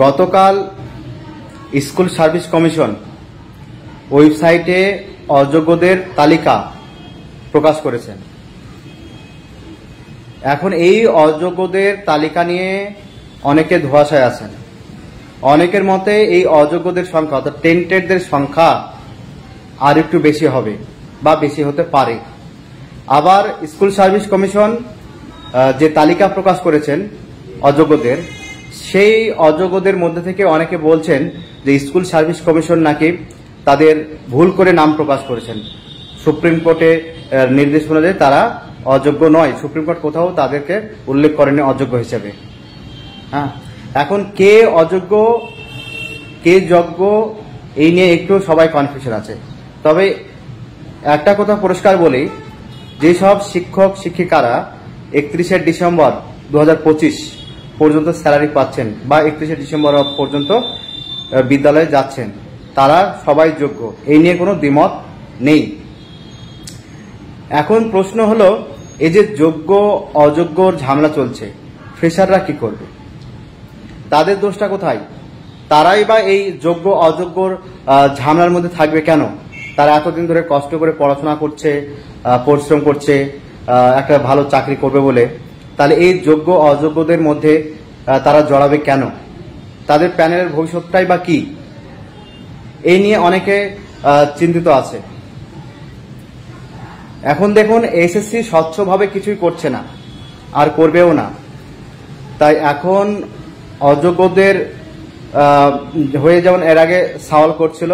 গতকাল school service commission ওয়েবসাইটে অযোগ্যদের তালিকা প্রকাশ করেছেন। এখন এই অযোগ্যদের তালিকা নিয়ে অনেকে ধোঁয়াশায় আছেন। অনেকের মতে এই অযোগ্যদের সংখ্যা অর্থাৎ টেন্টেডদের সংখ্যা আর একটু বেশি হবে বা বেশি হতে পারে। আবার স্কুল সার্ভিস কমিশন যে তালিকা প্রকাশ করেছেন অযোগ্যদের, সেই অযোগ্যদের মধ্যে থেকে অনেকে বলছেন যে স্কুল সার্ভিস কমিশন নাকি তাদের ভুল করে নাম প্রকাশ করেছেন। সুপ্রিম কোর্টে নির্দেশ অনুযায়ী তারা অযোগ্য নয়, সুপ্রিম কোর্ট কোথাও তাদেরকে উল্লেখ করেনি অযোগ্য হিসেবে। হ্যাঁ, এখন কে অযোগ্য কে যোগ্য এই নিয়ে একটু সবাই কনফিউশন আছে। তবে একটা কথা পরিষ্কার বলি, যেসব শিক্ষক শিক্ষিকারা 31শে ডিসেম্বর 2025 পর্যন্ত স্যালারি পাচ্ছেন বা 31শে ডিসেম্বর পর্যন্ত বিদ্যালয়ে যাচ্ছেন, তারা সবাই যোগ্য, এই নিয়ে কোনো দ্বিমত নেই। এখন প্রশ্ন হলো, এই যে যোগ্য অযোগ্যর ঝামেলা চলছে, ফ্রেশাররা কি করবে? তাদের দোষটা কোথায়? তারাই বা এই যোগ্য অযোগ্যর ঝামেলার মধ্যে থাকবে কেন? তারা এতদিন ধরে কষ্ট করে পড়াশোনা করছে, পরিশ্রম করছে একটা ভালো চাকরি করবে বলে, তাহলে এই যোগ্য অযোগ্যদের মধ্যে তারা জড়াবে কেন? তাদের প্যানেলের ভবিষ্যৎটাই বা কি? এই নিয়ে অনেকে চিন্তিত আছে। এখন দেখুন, এসএসসি স্বচ্ছভাবে কিছুই করছে না, আর করবেও না। তাই এখন অযোগ্যদের হয়ে যেমন এর আগে সওয়াল করছিল,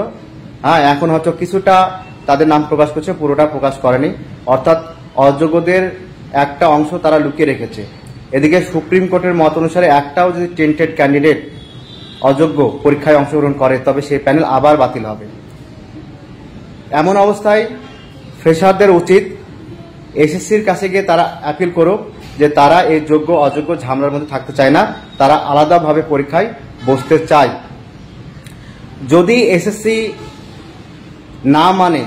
হ্যাঁ, এখন হয়তো কিছুটা তাদের নাম প্রকাশ করছে, পুরোটা প্রকাশ করেনি। অর্থাৎ অযোগ্যদের একটা অংশ তারা লুকিয়ে রেখেছে। এদিকে সুপ্রিম কোর্টের মত অনুসারে একটাও যদি টেন্টেড ক্যান্ডিডেট অযোগ্য পরীক্ষায় অংশগ্রহণ করে, তবে সেই প্যানেল আবার বাতিল হবে। এমন অবস্থায় ফ্রেশারদের উচিত এসএসসির কাছে গিয়ে তারা অ্যাপিল করুক যে তারা এই যোগ্য অযোগ্য ঝামেলার মধ্যে থাকতে চায় না, তারা আলাদাভাবে পরীক্ষায় বসতে চায়। যদি এসএসসি না মানে,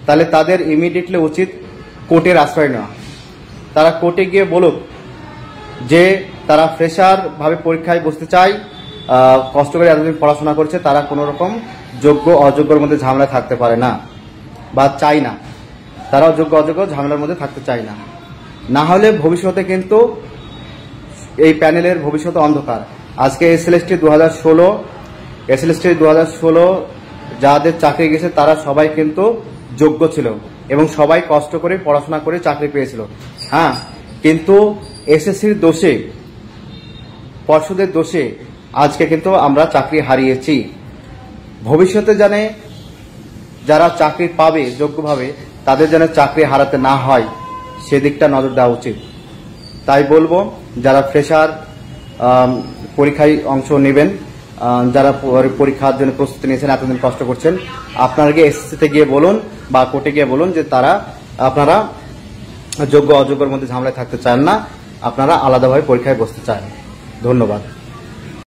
তাহলে তাদের ইমিডিয়েটলি উচিত কোর্টের আশ্রয় নেওয়া। তারা কোর্টে গিয়ে বলুক যে তারা ফ্রেশার ভাবে পরীক্ষায় বসতে চায়, কষ্ট করে এতদিন পড়াশোনা করছে, তারা কোনো রকম যোগ্য অযোগ্যর মধ্যে ঝামেলা থাকতে পারে না বা চায় না। তারাও যোগ্য অযোগ্য ঝামেলার মধ্যে থাকতে চায় না। না হলে ভবিষ্যতে কিন্তু এই প্যানেলের ভবিষ্যতে অন্ধকার। আজকে এসএলএসটি 2016 যাদের চাকরি গেছে তারা সবাই কিন্তু যোগ্য ছিল এবং সবাই কষ্ট করে পড়াশোনা করে চাকরি পেয়েছিল। হ্যাঁ, কিন্তু এসএসসির দোষে, পর্ষদের দোষে আজকে কিন্তু আমরা চাকরি হারিয়েছি। ভবিষ্যতে জানে যারা চাকরি পাবে যোগ্যভাবে, তাদের যেন চাকরি হারাতে না হয় সেদিকটা নজর দেওয়া উচিত। তাই বলবো, যারা ফ্রেশার পরীক্ষায় অংশ নেবেন, যারা পরীক্ষার জন্য প্রস্তুতি নিয়েছেন, এতদিন কষ্ট করছেন, আপনারা গিয়ে এসএসসিতে গিয়ে বলুন বা কোর্টে গিয়ে বলুন যে আপনারা যোগ্য অযোগ্যর মধ্যে ঝামেলায় থাকতে চান না, আপনারা আলাদাভাবে পরীক্ষায় বসতে চান। ধন্যবাদ।